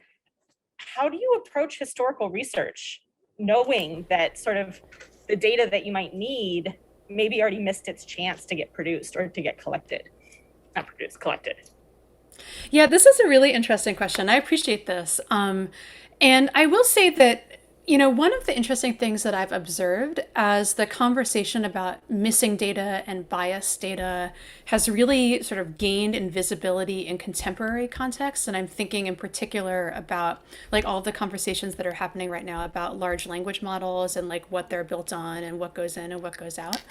How do you approach historical research, knowing that sort of the data that you might need maybe already missed its chance to get produced or to get collected? Not produced, collected. Yeah, this is a really interesting question. I appreciate this. And I will say that, One of the interesting things that I've observed as the conversation about missing data and biased data has really sort of gained in visibility in contemporary contexts. And I'm thinking in particular about like all the conversations that are happening right now about large language models and like what they're built on and what goes in and what goes out.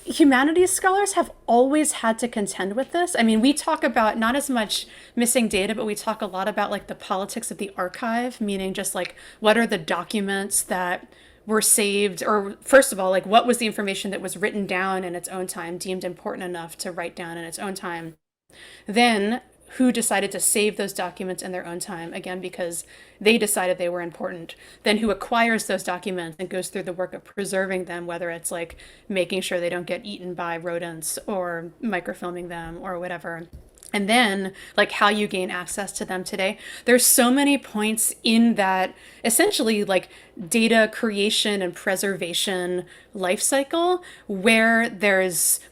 Humanities scholars have always had to contend with this. I mean, we talk about not as much missing data, but we talk a lot about like the politics of the archive, meaning just like what are the documents that were saved, or first of all, like what was the information that was written down in its own time, deemed important enough to write down in its own time. Then who decided to save those documents in their own time, again, because they decided they were important. Then who acquires those documents and goes through the work of preserving them, whether it's like making sure they don't get eaten by rodents or microfilming them or whatever. And then like how you gain access to them today. There's so many points in that essentially like data creation and preservation life cycle where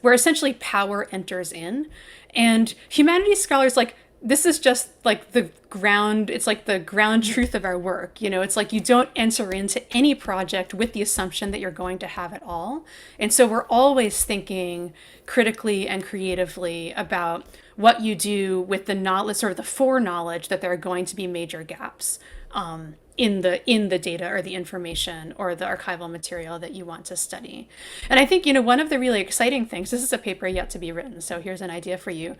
essentially power enters in. And humanities scholars, like, this is just like the ground, it's like the ground truth of our work. It's like you don't enter into any project with the assumption that you're going to have it all. And so we're always thinking critically and creatively about what you do with the knowledge, sort of the foreknowledge that there are going to be major gaps in the data or the information or the archival material that you want to study. And I think, one of the really exciting things, this is a paper yet to be written, so here's an idea for you,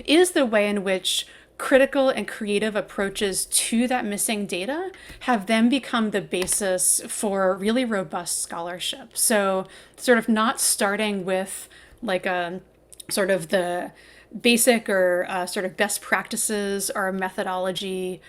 is the way in which critical and creative approaches to that missing data have then become the basis for really robust scholarship. So sort of not starting with like a sort of the basic or sort of best practices or methodology,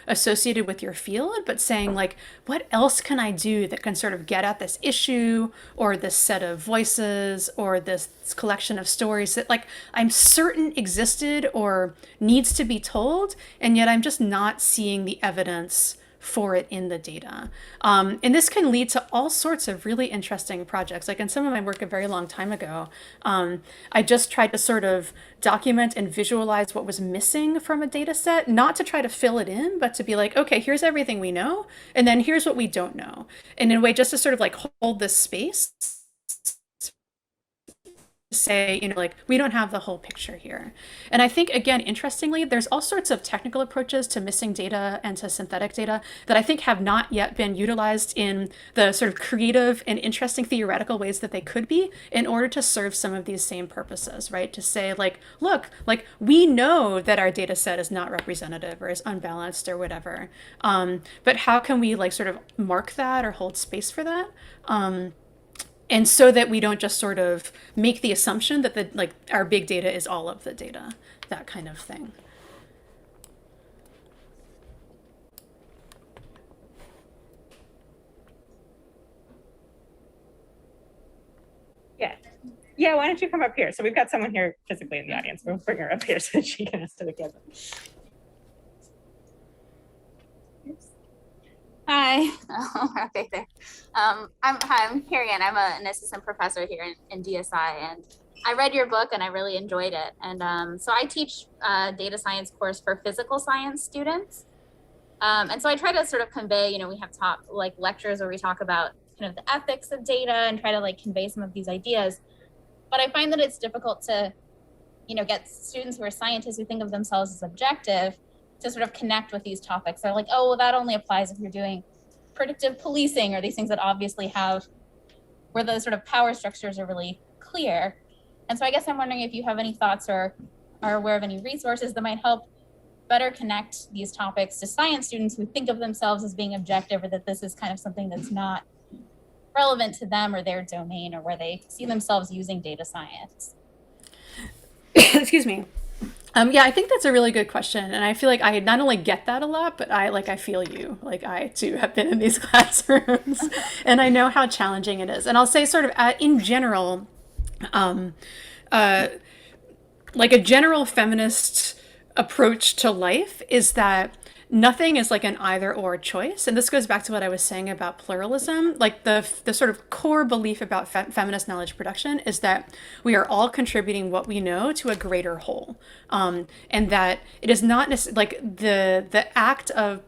associated with your field, but saying like, what else can I do that can sort of get at this issue or this set of voices or this collection of stories that like I'm certain existed or needs to be told, and yet I'm just not seeing the evidence for it in the data. And this can lead to all sorts of really interesting projects. Like in some of my work a very long time ago, I just tried to sort of document and visualize what was missing from a data set, not to try to fill it in, but to be like, okay, here's everything we know, and then here's what we don't know. And in a way, just to sort of like hold this space, say, like we don't have the whole picture here. And I think, again, interestingly, there's all sorts of technical approaches to missing data and to synthetic data that I think have not yet been utilized in the sort of creative and interesting theoretical ways that they could be in order to serve some of these same purposes, right? To say like, look, like we know that our data set is not representative or is unbalanced or whatever. But how can we like sort of mark that or hold space for that? And so that we don't just sort of make the assumption that our big data is all of the data, that kind of thing. Yeah. Yeah, why don't you come up here? So we've got someone here physically in the audience. We'll bring her up here so that she can ask to the camera. Hi. Okay, there. I'm Carrie Ann. I'm an assistant professor here in DSI, and I read your book and I really enjoyed it. And so I teach a data science course for physical science students. And so I try to sort of convey, we have like lectures where we talk about kind of the ethics of data and try to like convey some of these ideas. But I find that it's difficult to, get students who are scientists who think of themselves as objective to sort of connect with these topics. They're like, oh, well, that only applies if you're doing predictive policing or these things that obviously have where the sort of power structures are really clear. And so I guess I'm wondering if you have any thoughts or are aware of any resources that might help better connect these topics to science students who think of themselves as being objective, or that this is kind of something that's not relevant to them or their domain, or where they see themselves using data science. Excuse me. Yeah, I think that's a really good question. And I feel like I not only get that a lot, but I feel you. Like I too have been in these classrooms and I know how challenging it is. And I'll say sort of in general, like a general feminist approach to life is that nothing is like an either or choice. And this goes back to what I was saying about pluralism. Like the sort of core belief about feminist knowledge production is that we are all contributing what we know to a greater whole. And that it is not like the act of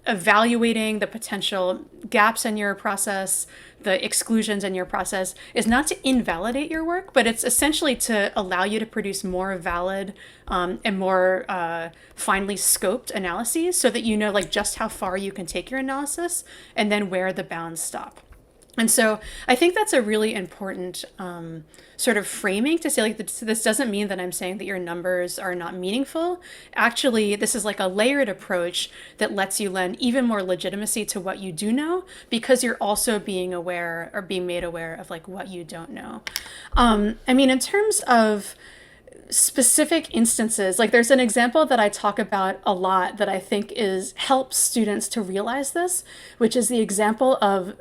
evaluating the potential gaps in your process, the exclusions in your process, is not to invalidate your work, but it's essentially to allow you to produce more valid and more finely scoped analyses so that you know like just how far you can take your analysis and then where the bounds stop. And so I think that's a really important sort of framing to say, like, this doesn't mean that I'm saying that your numbers are not meaningful. Actually, this is like a layered approach that lets you lend even more legitimacy to what you do know, because you're also being aware or being made aware of like what you don't know. I mean, in terms of specific instances, like there's an example that I talk about a lot that I think is helps students to realize this, which is the example of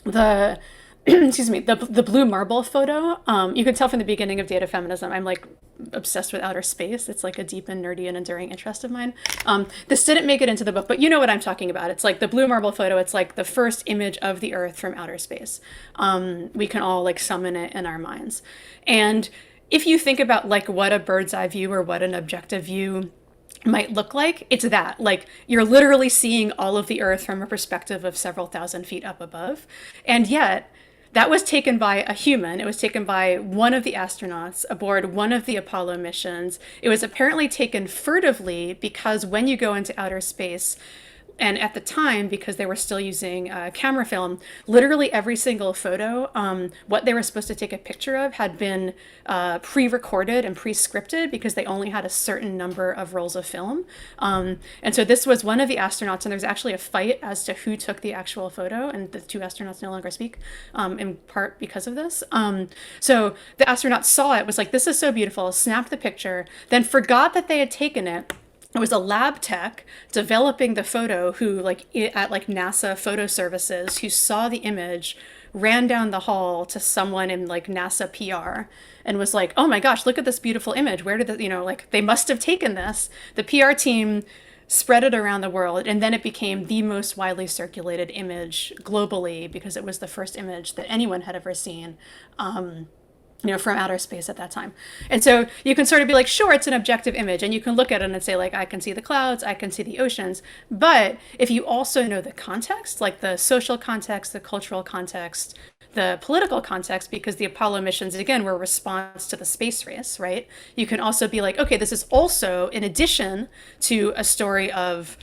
the excuse me, the blue marble photo. You can tell from the beginning of Data Feminism, I'm like obsessed with outer space. It's like a deep and nerdy and enduring interest of mine. This didn't make it into the book, but you know what I'm talking about. It's like the blue marble photo. It's like the first image of the Earth from outer space. We can all like summon it in our minds. And if you think about like what a bird's eye view or what an objective view might look like, it's that. Like you're literally seeing all of the Earth from a perspective of several thousand feet up above. And yet, that was taken by a human. It was taken by one of the astronauts aboard one of the Apollo missions. It was apparently taken furtively because when you go into outer space, and at the time, because they were still using camera film, literally every single photo, what they were supposed to take a picture of had been pre-recorded and pre-scripted because they only had a certain number of rolls of film. And so this was one of the astronauts, and there's actually a fight as to who took the actual photo, and the two astronauts no longer speak, in part because of this. So the astronaut saw it, was like, this is so beautiful, snapped the picture, then forgot that they had taken it. It was a lab tech developing the photo who like at like NASA photo services who saw the image, ran down the hall to someone in like NASA PR and was like, oh my gosh, look at this beautiful image. Where did the, like they must have taken this. The PR team spread it around the world, and then it became the most widely circulated image globally because it was the first image that anyone had ever seen. From outer space at that time. And so you can sort of be like, sure, it's an objective image, and you can look at it and say like, I can see the clouds, I can see the oceans. But if you also know the context, like the social context, the cultural context, the political context, because the Apollo missions, again, were a response to the space race, right? You can also be like, okay, this is also in addition to a story of,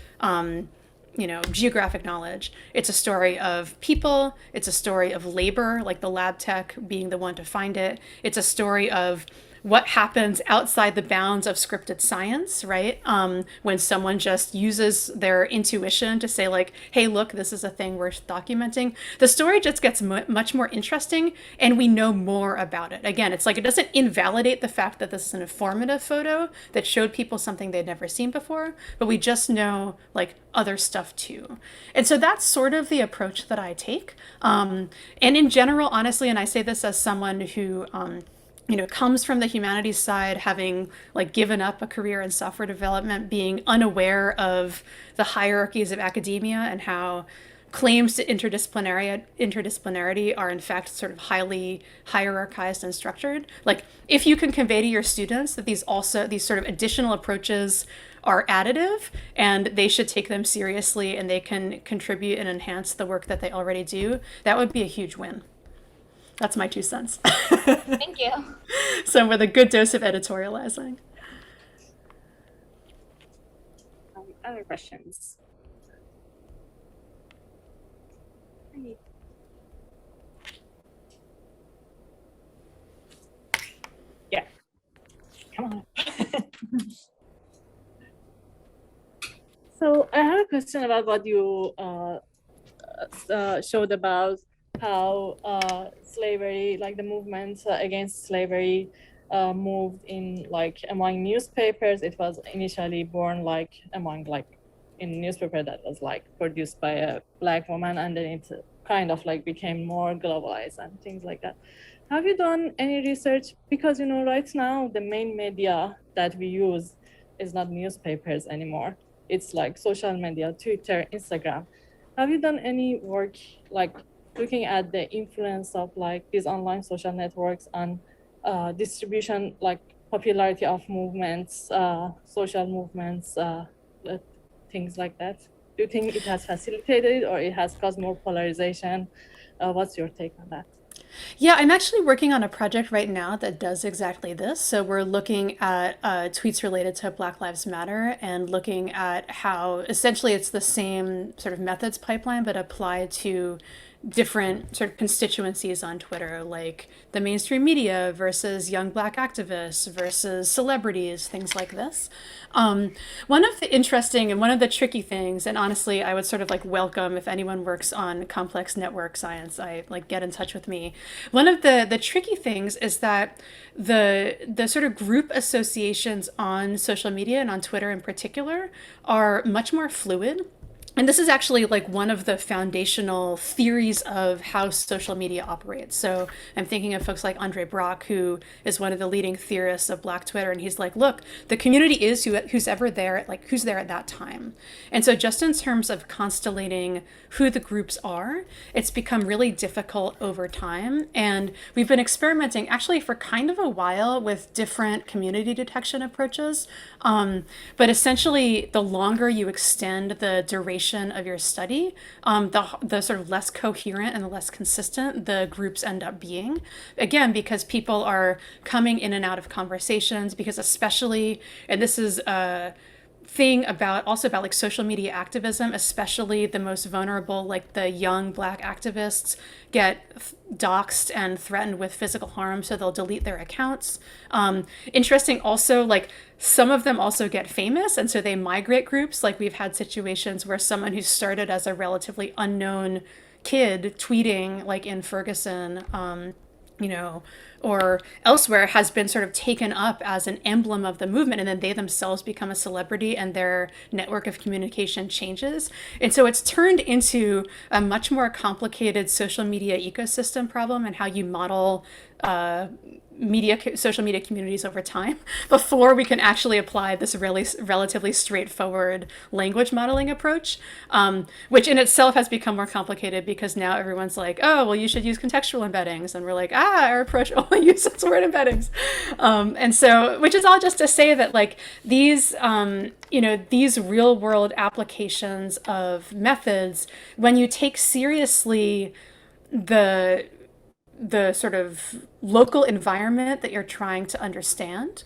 geographic knowledge. It's a story of people. It's a story of labor, like the lab tech being the one to find it. It's a story of what happens outside the bounds of scripted science, right? When someone just uses their intuition to say like, hey, look, this is a thing worth documenting. The story just gets much more interesting, and we know more about it. Again, it's like it doesn't invalidate the fact that this is an informative photo that showed people something they'd never seen before, but we just know like other stuff too. And so that's sort of the approach that I take. And in general, honestly, and I say this as someone who comes from the humanities side, having like given up a career in software development, being unaware of the hierarchies of academia and how claims to interdisciplinarity are in fact sort of highly hierarchized and structured. Like if you can convey to your students that these sort of additional approaches are additive and they should take them seriously and they can contribute and enhance the work that they already do, that would be a huge win. That's my 2 cents. Thank you. So with a good dose of editorializing. Other questions? Yeah. Come on. So I have a question about what you showed about how slavery, like the movements against slavery, moved in like among newspapers. It was initially born like among like in newspaper that was like produced by a Black woman, and then it kind of like became more globalized and things like that. Have you done any research? Because right now the main media that we use is not newspapers anymore. It's like social media, Twitter, Instagram. Have you done any work like looking at the influence of like these online social networks on distribution, like popularity of movements, social movements, things like that? Do you think it has facilitated or it has caused more polarization? What's your take on that? Yeah, I'm actually working on a project right now that does exactly this. So we're looking at tweets related to Black Lives Matter and looking at how essentially it's the same sort of methods pipeline, but applied to different sort of constituencies on Twitter, like the mainstream media versus young Black activists versus celebrities, things like this. One of the interesting and one of the tricky things, and honestly, I would sort of like welcome if anyone works on complex network science, I like get in touch with me. One of the tricky things is that the sort of group associations on social media and on Twitter in particular are much more fluid. And this is actually like one of the foundational theories of how social media operates. So I'm thinking of folks like Andre Brock, who is one of the leading theorists of Black Twitter. And he's like, look, the community is who's ever there, like who's there at that time. And so just in terms of constellating who the groups are, it's become really difficult over time. And we've been experimenting actually for kind of a while with different community detection approaches. But essentially, the longer you extend the duration of your study, the sort of less coherent and the less consistent the groups end up being. Again, because people are coming in and out of conversations, because especially, and this is thing about also about like social media activism, especially the most vulnerable, like the young Black activists get doxxed and threatened with physical harm, so they'll delete their accounts. Interesting also, like some of them also get famous, and so they migrate groups. Like we've had situations where someone who started as a relatively unknown kid tweeting like in Ferguson, or elsewhere has been sort of taken up as an emblem of the movement, and then they themselves become a celebrity and their network of communication changes. And so it's turned into a much more complicated social media ecosystem problem and how you model social media communities over time before we can actually apply this really relatively straightforward language modeling approach, which in itself has become more complicated because now everyone's like, oh, well, you should use contextual embeddings. And we're like, our approach only uses word embeddings. And so, which is all just to say that like these real world applications of methods, when you take seriously the sort of local environment that you're trying to understand,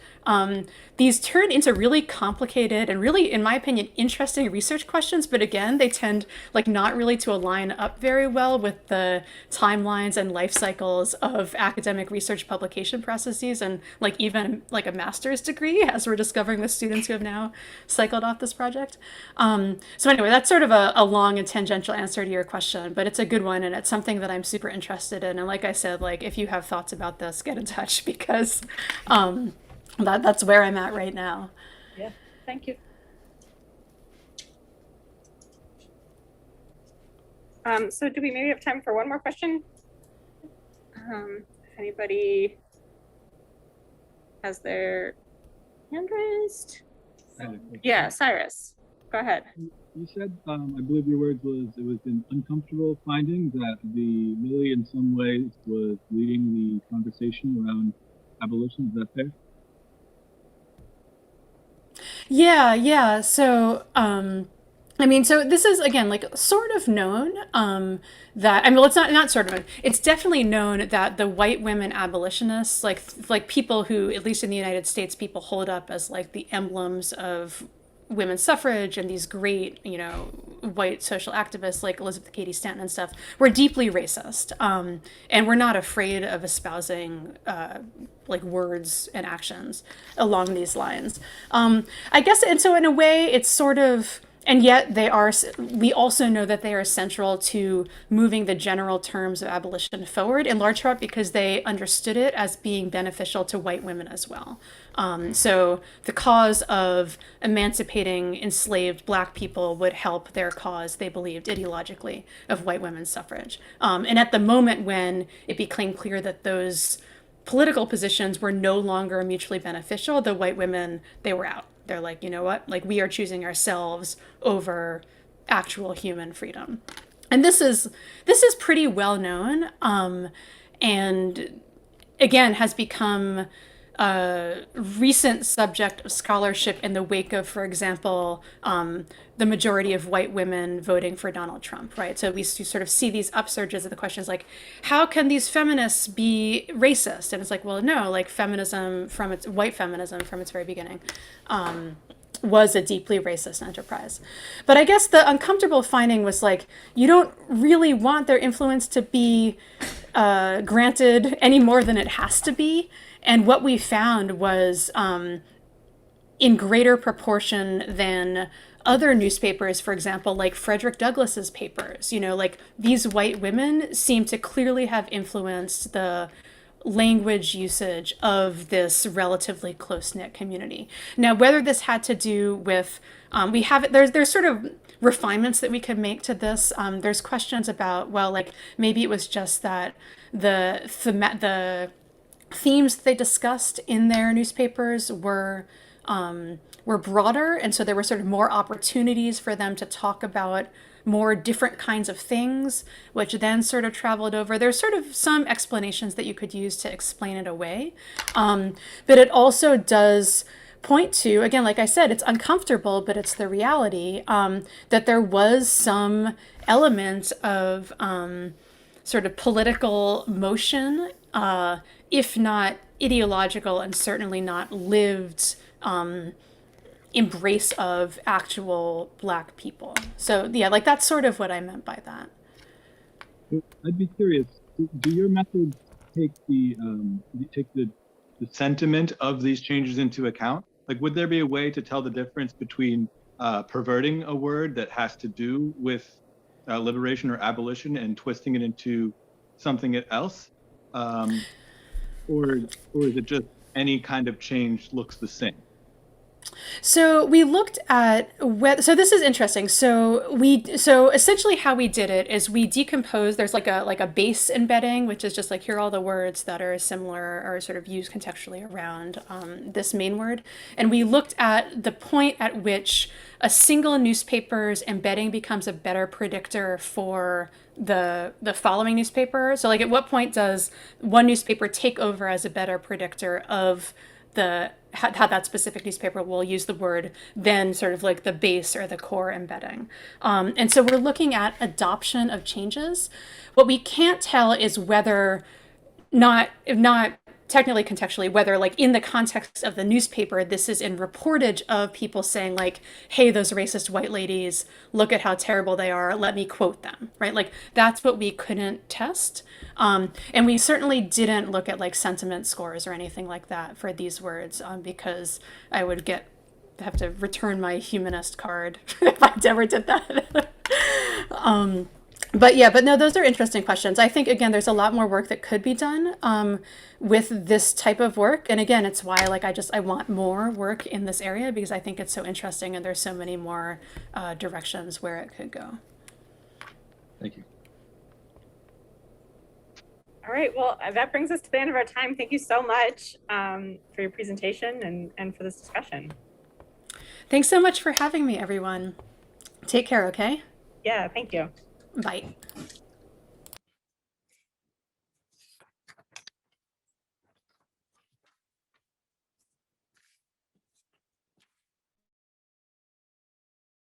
these turn into really complicated and really, in my opinion, interesting research questions. But again, they tend like not really to align up very well with the timelines and life cycles of academic research publication processes and like even like a master's degree, as we're discovering with students who have now cycled off this project. So anyway, that's sort of a long and tangential answer to your question, but it's a good one and it's something that I'm super interested in. And like I said, like if you have thoughts about this, get in touch because that's where I'm at right now. Yeah, thank you. So do we maybe have time for one more question? If anybody has their hand raised. Yeah, Cyrus, go ahead. You said, I believe your words was, it was an uncomfortable finding that the Millie in some ways was leading the conversation around abolition. Is that fair? Yeah. So, so this is again like sort of known that well, it's not sort of known. It's definitely known that the white women abolitionists, like people who, at least in the United States, people hold up as like the emblems of women's suffrage and these great, white social activists like Elizabeth Cady Stanton and stuff, were deeply racist, and we're not afraid of espousing like words and actions along these lines. I guess, and so in a way, it's sort of. And yet we also know that they are central to moving the general terms of abolition forward, in large part because they understood it as being beneficial to white women as well. So the cause of emancipating enslaved Black people would help their cause, they believed ideologically, of white women's suffrage. And at the moment when it became clear that those political positions were no longer mutually beneficial, the white women, they were out. They're like, you know what? Like, we are choosing ourselves over actual human freedom. And this is pretty well known, and again has become recent subject of scholarship in the wake of, for example, the majority of white women voting for Donald Trump, right? So we sort of see these upsurges of the questions like, how can these feminists be racist? And it's like, well, no, like white feminism from its very beginning was a deeply racist enterprise. But I guess the uncomfortable finding was like, you don't really want their influence to be granted any more than it has to be. And what we found was in greater proportion than other newspapers, for example, like Frederick Douglass's papers, like these white women seem to clearly have influenced the language usage of this relatively close-knit community. Now, whether this had to do with, there's sort of refinements that we could make to this. There's questions about, well, like maybe it was just that the themes they discussed in their newspapers were broader, and so there were sort of more opportunities for them to talk about more different kinds of things, which then sort of traveled over. There's sort of some explanations that you could use to explain it away, but it also does point to, again, like I said, it's uncomfortable, but it's the reality, that there was some element of sort of political motion, if not ideological and certainly not lived embrace of actual Black people. So yeah, like that's sort of what I meant by that. I'd be curious, do your methods take the sentiment of these changes into account? Like, would there be a way to tell the difference between perverting a word that has to do with liberation or abolition and twisting it into something else? Or is it just any kind of change looks the same? So we looked at so this is interesting. So essentially how we did it is we decomposed. There's like a base embedding, which is just like here are all the words that are similar or sort of used contextually around this main word, and we looked at the point at which a single newspaper's embedding becomes a better predictor for the following newspaper. So like at what point does one newspaper take over as a better predictor of how that specific newspaper will use the word than sort of like the base or the core embedding. And so we're looking at adoption of changes. What we can't tell is whether if not technically contextually, whether like in the context of the newspaper, this is in reportage of people saying like, hey, those racist white ladies, look at how terrible they are, let me quote them, right? Like that's what we couldn't test. And we certainly didn't look at like sentiment scores or anything like that for these words, because I would have to return my humanist card if I ever did that. But no, those are interesting questions. I think, again, there's a lot more work that could be done with this type of work. And again, it's why like I want more work in this area, because I think it's so interesting and there's so many more directions where it could go. Thank you. All right, well, that brings us to the end of our time. Thank you so much for your presentation and for this discussion. Thanks so much for having me, everyone. Take care, okay? Yeah, thank you. Bye.